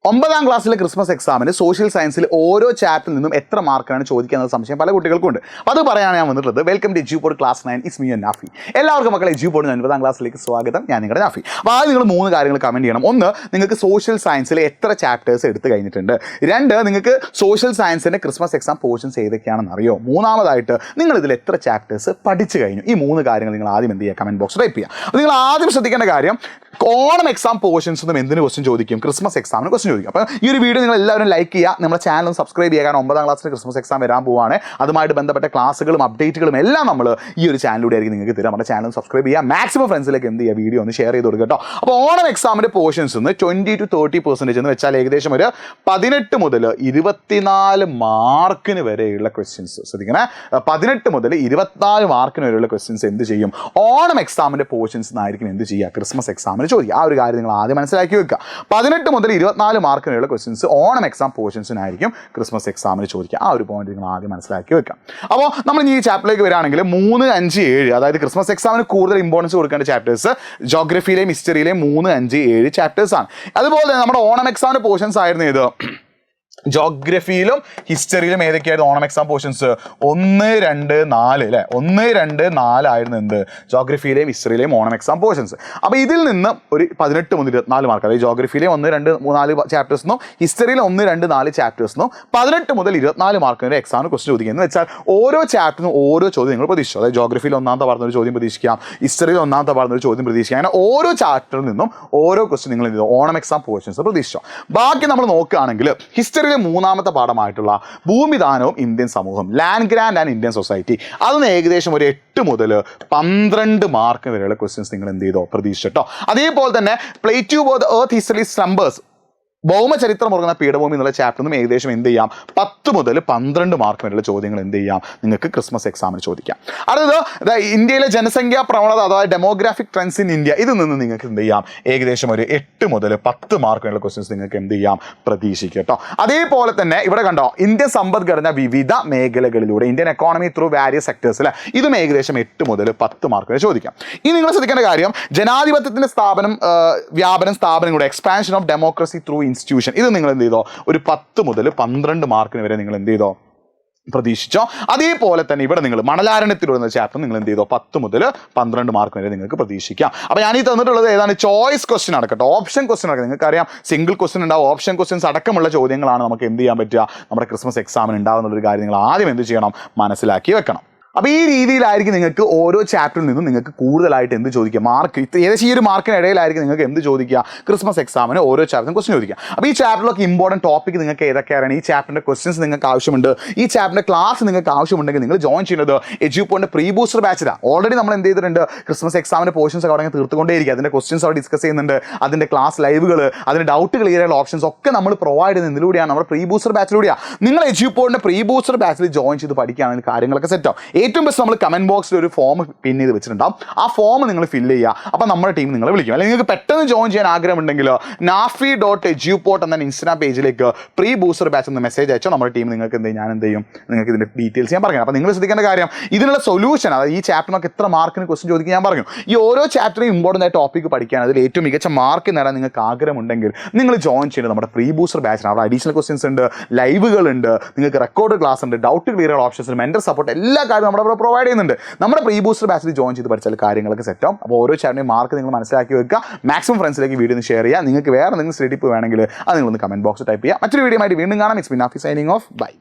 9ാം ക്ലാസ്സിലെ ക്രിസ്മസ് എക്സാമിന് സോഷ്യൽ സയൻസിൽ ഓരോ ചാപ്റ്ററിൽ നിന്നും എത്ര മാർക്കാണ് ചോദിക്കുക എന്ന സംശയം പല കുട്ടികൾക്കും ഉണ്ട്. അപ്പോൾ അത് പറയാനാണ് ഞാൻ വന്നിട്ടുള്ളത്. Welcome to Edupod class 9. It's me Nafi. എല്ലാവർക്കും മക്കളെ എജ്യൂപോഡ് 9ാം ക്ലാസ്സിലേക്ക് സ്വാഗതം. ഞാൻ നിങ്ങളുടെ നാഫി. അപ്പോൾ ആദ്യം നിങ്ങൾ 3 കാര്യങ്ങൾ കമൻറ്റ് ചെയ്യണം. 1, നിങ്ങൾക്ക് സോഷ്യൽ സയൻസിൽ എത്ര ചാപ്റ്റേഴ്സ് എടുത്ത് കഴിഞ്ഞിട്ടുണ്ട്. 2, നിങ്ങൾക്ക് സോഷ്യൽ സയൻസിൻ്റെ ക്രിസ്മസ് എക്സാം പോർഷൻസ് ഏതൊക്കെയാണെന്ന് അറിയോ. 3ാമതായിട്ട് നിങ്ങൾ ഇതിൽ എത്ര ചാപ്റ്റേഴ്സ് പഠിച്ചു കഴിഞ്ഞു. ഈ 3 കാര്യങ്ങൾ നിങ്ങൾ ആദ്യം എന്ത് ചെയ്യുക, കമൻറ്റ് ബോക്സ് ടൈപ്പ് ചെയ്യുക. അപ്പോൾ നിങ്ങൾ ആദ്യം ശ്രദ്ധിക്കേണ്ട കാര്യം, ഓണം എക്സാം പോർഷൻസ് ഒന്നും എന്തിന് ക്വസ്റ്റ്യൻ ചോദിക്കും, ക്രിസ്മസ് എക്സാമിന് ക്വസ്റ്റ്യൻ ചോദിക്കും. അപ്പോൾ ഈ ഒരു വീഡിയോ നിങ്ങൾ എല്ലാവരും ലൈക്ക് ചെയ്യുക, നമ്മുടെ ചാനൽ സബ്സ്ക്രൈബ് ചെയ്യുക. കാരണം 9ാം ക്ലാസ്സിൽ ക്രിസ്മസ് എക്സാം വരാൻ പോവുകയാണ്. അതുമായിട്ട് ബന്ധപ്പെട്ട ക്ലാസ്സുകളും അപ്ഡേറ്റുകളും എല്ലാം നമ്മൾ ഈ ഒരു ചാനലിലൂടെ ആയിരിക്കും നിങ്ങൾക്ക് തരാം. നമ്മുടെ ചാനൽ സബ്സ്ക്രൈബ് ചെയ്യുക, മാക്സിമം ഫ്രണ്ട്സിലേക്ക് എന്ത് ചെയ്യുക, വീഡിയോ ഒന്ന് ഷെയർ ചെയ്ത് കൊടുക്കുക കേട്ടോ. അപ്പോൾ ഓണം എക്സാമിൻ്റെ പോർഷൻസ് 20 to 30% എന്ന് വെച്ചാൽ ഏകദേശം ഒരു 18 മുതൽ 24 മാർക്കിന് വരെയുള്ള ക്വസ്റ്റ്യൻസ് ശ്രദ്ധിക്കണേ. 18 മുതൽ 24 മാർക്കിന് വരെയുള്ള ക്വസ്റ്റ്യൻസ് എന്ത് ചെയ്യും, ഓണം എക്സാമിൻ്റെ പോർഷൻസ് എന്നായിരിക്കും എന്ത് ചെയ്യുക, ക്രിസ്മസ് എക്സാമിന് ചോദിക്കുക. ആ ഒരു കാര്യം നിങ്ങൾ ആദ്യം മനസ്സിലാക്കി വെക്കുക. 18 മുതൽ 24 മാർക്കിന് വരെയുള്ള ക്വസ്റ്റ്യൻസ് ഓണം എക്സാം പോർഷൻസിനായിരിക്കും ക്രിസ്മസ് എക്സാമിന് ചോദിക്കുക. ആ ഒരു പോയിന്റ് നിങ്ങൾ ആദ്യം മനസ്സിലാക്കി വെക്കാം. അപ്പോൾ നമ്മൾ ഈ ചാപ്റ്ററിലേക്ക് വരികയാണെങ്കിൽ 3, 5, 7 അതായത് ക്രിസ്മസ് എക്സാമിന് കൂടുതൽ ഇമ്പോർട്ടൻസ് കൊടുക്കേണ്ട ചാപ്റ്റേഴ്സ് ജോഗ്രഫിയിലെയും ഹിസ്റ്ററിയിലെയും 3, 5, 7 ചാപ്റ്റേഴ്സാണ്. അതുപോലെ നമ്മുടെ ഓണം എക്സാമിൻ്റെ പോർഷൻസ് ആയിരുന്നു ഇത്. ജോഗ്രഫിയിലും ഹിസ്റ്ററിയിലും ഏതൊക്കെയായിരുന്നു ഓണം എക്സാം പോർഷൻസ്? 1, 2, 4 അല്ലേ. 1, 2, 4 ആയിരുന്നു എന്ത്, ജോഗ്രഫിയിലെയും ഹിസ്റ്ററിയിലെയും ഓണം എക്സാം പോർഷൻസ്. അപ്പോൾ ഇതിൽ നിന്ന് ഒരു 18 മുതൽ 24 മാർക്ക്, അതായത് ജോഗ്രഫിയിലെ 1, 2, 3, 4 ചാപ്റ്റേഴ്സിനും ഹിസ്റ്ററിയിലെ 1, 2, 4 ചാപ്റ്റേഴ്സിനും 18 മുതൽ 24 മാർക്ക് വരെ എക്സാമിന് ക്വസ്റ്റ്യൻ ചോദിക്കുക. എന്ന് വെച്ചാൽ ഓരോ ചാപ്റ്ററിനും ഓരോ ചോദ്യം നിങ്ങൾ പ്രതീക്ഷിച്ചു. അതായത് ജോഗ്രഫിയിൽ 1ാമത്തെ പറഞ്ഞൊരു ചോദ്യം പ്രതീക്ഷിക്കാം, ഹിസ്റ്ററിയിൽ 1ാമത്തെ പറഞ്ഞൊരു ചോദ്യം പ്രതീക്ഷിക്കാം. അങ്ങനെ ഓരോ ചാപ്റ്ററിൽ നിന്നും ഓരോ ക്വസ്റ്റ്യൻ നിങ്ങൾ എന്ത് ചെയ്തു, ഓണം എക്സാം പോർഷൻസ് പ്രതീക്ഷിച്ചു. ബാക്കി നമ്മൾ നോക്കുകയാണെങ്കിൽ ഹിസ്റ്ററിയിലെ 3ാമത്തെ പാഠമായിട്ടുള്ള ഭൂമിദാനവും ഇന്ത്യൻ സമൂഹം, land grand and Indian society, അതിന് ഏകദേശം ഒരു 8 മുതൽ 12 മാർക്ക് വരെയുള്ള ക്വസ്റ്റ്യൻസ് നിങ്ങൾ എന്ത് ചെയ്തോ, പ്രതീക്ഷിച്ചോ. അതേപോലെ തന്നെ plate of the earth history slumbers, ഭൗമചരിത്രം ഉറങ്ങുന്ന പീഠഭൂമി എന്നുള്ള ചാപ്റ്ററിനും ഏകദേശം എന്ത് ചെയ്യാം, 10 മുതൽ 12 മാർക്ക് വരെയുള്ള ചോദ്യങ്ങൾ എന്ത് ചെയ്യാം, നിങ്ങൾക്ക് ക്രിസ്മസ് എക്സാമിന് ചോദിക്കാം. അടുത്തത് ഇന്ത്യയിലെ ജനസംഖ്യാ പ്രവണത അഥവാ ഡെമോഗ്രാഫിക് ട്രെൻഡ്സ് ഇൻ ഇന്ത്യ, ഇതിൽ നിന്ന് നിങ്ങൾക്ക് എന്ത് ചെയ്യാം, ഏകദേശം ഒരു 8 മുതൽ 10 മാർക്ക് വരെയുള്ള ക്വസ്റ്റ്യൻസ് നിങ്ങൾക്ക് എന്ത് ചെയ്യാം, പ്രതീക്ഷിക്കുക കേട്ടോ. അതേപോലെ തന്നെ ഇവിടെ കണ്ടോ, ഇന്ത്യൻ സമ്പദ്ഘടന വിവിധ മേഖലകളിലൂടെ, Indian economy through various sectors അല്ലെ, ഇതും ഏകദേശം 8 മുതൽ 10 മാർക്ക് വരെ ചോദിക്കാം. ഇനി നിങ്ങൾ ശ്രദ്ധിക്കേണ്ട കാര്യം, ജനാധിപത്യത്തിന്റെ വ്യാപനം സ്ഥാപനങ്ങളുടെ expansion of democracy through institution, ഇത് നിങ്ങൾ എന്ത് ചെയ്തോ, ഒരു 10 മുതൽ 12 മാർക്കിന് വരെ നിങ്ങൾ എന്ത് ചെയ്തോ, പ്രതീക്ഷിച്ചോ. അതേപോലെ തന്നെ ഇവിടെ നിങ്ങൾ മണലാരണ്യത്തിലുള്ള ചാപ്റ്റർ നിങ്ങൾ എന്ത് ചെയ്തോ, 10 മുതൽ 12 മാർക്ക് വരെ നിങ്ങൾക്ക് പ്രതീക്ഷിക്കാം. അപ്പോൾ ഞാൻ ഈ തന്നിട്ടുള്ളത് ഏതാണ്, ചോയ്സ് ക്വസ്റ്റ്യൻ അടക്കട്ടോ, ഓപ്ഷൻ ക്വസ്റ്റ്യൻ അടക്കം. നിങ്ങൾക്കറിയാം സിംഗിൾ ക്വസ്റ്റ്യൻ ഉണ്ടാവും, ഓപ്ഷൻ ക്വസ്റ്റ്യൻസ് അടക്കമുള്ള ചോദ്യങ്ങളാണ് നമുക്ക് എന്ത് ചെയ്യാൻ പറ്റുക, നമ്മുടെ ക്രിസ്മസ് എക്സാമിന് ഉണ്ടാകുന്നുള്ളൊരു കാര്യം നിങ്ങൾ ആദ്യം എന്ത് ചെയ്യണം, മനസ്സിലാക്കി വെക്കണം. അപ്പോൾ ഈ രീതിയിലായിരിക്കും നിങ്ങൾക്ക് ഓരോ ചാപ്റ്ററിൽ നിന്നും നിങ്ങൾക്ക് കൂടുതലായിട്ട് എന്ത് ചോദിക്കുക, മാർക്ക് ഏകദേശം ഈ ഒരു മാർക്കിന് ഇടയിലായിരിക്കും നിങ്ങൾക്ക് എന്ത് ചോദിക്കുക, ക്രിസ്മസ് എക്സാമിന് ഓരോ ചാപ്റ്ററും ക്വസ്റ്റ്യൻ ചോദിക്കുക. അപ്പോൾ ഈ ചാപ്റ്ററിലൊക്കെ ഇമ്പോർട്ടൻറ്റ് ടോപ്പിക് നിങ്ങൾക്ക് ഏതൊക്കെയാണ്, ഈ ചാപ്റ്ററിൻ്റെ ക്വസ്റ്റ്യൻസ് നിങ്ങൾക്ക് ആവശ്യമുണ്ട്, ഈ ചാപ്റ്ററിൻ്റെ ക്ലാസ് നിങ്ങൾക്ക് ആവശ്യമുണ്ടെങ്കിൽ നിങ്ങൾ ജോയിൻ ചെയ്യുന്നത് എജ്യൂപോഡിൻ്റെ പ്രീ ബൂസ്റ്റർ ബാച്ചിലാണ്. ഓൾറെഡി നമ്മൾ എന്ത് ചെയ്തിട്ടുണ്ട്, ക്രിസ്മസ് എക്സാമിൻ്റെ പോർഷൻസ് അവിടെ തീർത്തുകൊണ്ടേയിരിക്കും. അതിൻ്റെ ക്വസ്റ്റ്യൻസ് അവിടെ ഡിസ്കസ് ചെയ്യുന്നുണ്ട്, അതിൻ്റെ ക്ലാസ് ലൈവുകൾ, അതിൻ്റെ ഡൗട്ട് ക്ലിയർ ചെയ്യുന്ന ഓപ്ഷൻസ് ഒക്കെ നമ്മൾ പ്രൊവൈഡ് ചെയ്യുന്നത് ഇതിലൂടെയാണ്, നമ്മുടെ പ്രീ ബൂസ്റ്റർ ബാച്ചിലൂടെയാണ്. നിങ്ങൾ എജ്യൂപോഡിൻ്റെ പ്രീ ബൂസ്റ്റർ ബാച്ചിൽ ജോയിൻ ചെയ്ത് പഠിക്കുകയാണെങ്കിൽ കാര്യങ്ങളൊക്കെ സെറ്റാവും. ഏറ്റവും ബെസ്റ്റ് നമ്മൾ കമൻറ്റ് ബോക്സിൽ ഒരു ഫോം പിൻ ചെയ്ത് വെച്ചിട്ടുണ്ടാവും. ആ ഫോം നിങ്ങൾ ഫില്ല് ചെയ്യുക. അപ്പോൾ നമ്മുടെ ടീം നിങ്ങളെ വിളിക്കും. അല്ലെങ്കിൽ നിങ്ങൾക്ക് പെട്ടെന്ന് ജോയിൻ ചെയ്യാൻ ആഗ്രഹമുണ്ടെങ്കിൽ nafi.ejupod എന്ന ഇൻസ്റ്റാഗ്രാം പേജിലേക്ക് പ്രീ ബൂസ്റ്റർ ബാച്ച് എന്ന് മെസ്സേജ് അയച്ചോ. നമ്മുടെ ടീം നിങ്ങൾക്ക് എന്ത് ചെയ്യും, ഞാൻ എന്ത് ചെയ്യും, നിങ്ങൾക്ക് ഇതിൻ്റെ ഡീറ്റെയിൽസ് ഞാൻ പറഞ്ഞു. അപ്പോൾ നിങ്ങൾ ശ്രദ്ധിക്കേണ്ട കാര്യം, ഇതിനുള്ള സൊല്യൂഷൻ, അതായത് ഈ ചാപ്റ്ററിനൊക്കെ എത്ര മാർക്കിന് ക്വസ്റ്റ്യൻ ചോദിക്കുക ഞാൻ പറഞ്ഞു. ഈ ഓരോ ചാപ്റ്ററും ഇമ്പോർട്ടൻ്റ് ആയ ടോപ്പിക്ക് പഠിക്കാൻ, അതിൽ ഏറ്റവും മികച്ച മാർക്ക് നേടാൻ നിങ്ങൾക്ക് ആഗ്രഹമുണ്ടെങ്കിൽ നിങ്ങൾ ജോയിൻ ചെയ്യുന്നത് നമ്മുടെ പ്രീ ബൂസ്റ്റർ ബാച്ചിന്. അവിടെ അഡീഷണൽ ക്വസ്റ്റ്യൻസ് ഉണ്ട്, ലൈവുകളുണ്ട്, നിങ്ങൾക്ക് റെക്കോർഡ് ക്ലാസ് ഉണ്ട്, ഡൗട്ട് ക്ലിയർ ചെയ്യുന്ന ഓപ്ഷൻസ് ഉണ്ട്, മെന്റർ സപ്പോർട്ട്, എല്ലാ കാര്യവും നമ്മുടെ പ്രൊവൈഡ് ചെയ്യുന്നുണ്ട്. നമ്മുടെ പ്രീ ബൂസ്റ്റർ ബാച്ചിൽ ജോയിൻ ചെയ്ത് പഠിച്ചാൽ കാര്യങ്ങളൊക്കെ സെറ്റാവും. അപ്പോൾ ഓരോ ചാപ്റ്ററിൻ്റെയും മാർക്ക് നിങ്ങൾ മനസ്സിലാക്കി വെക്കുക. മാക്സിമം ഫ്രണ്ട്സിലേക്ക് വീഡിയോ ഒന്ന് ഷെയർ ചെയ്യുക. നിങ്ങൾക്ക് വേറെ എന്തെങ്കിലും സ്റ്റഡി ടിപ്പ് വേണമെങ്കിൽ അത് നിങ്ങളൊന്ന് കമൻറ്റ് ബോക്സിൽ ടൈപ്പ് ചെയ്യുക. മറ്റൊരു വീഡിയോ ആയിട്ട് വീണ്ടും കാണാം. It's me Nafi signing off. By.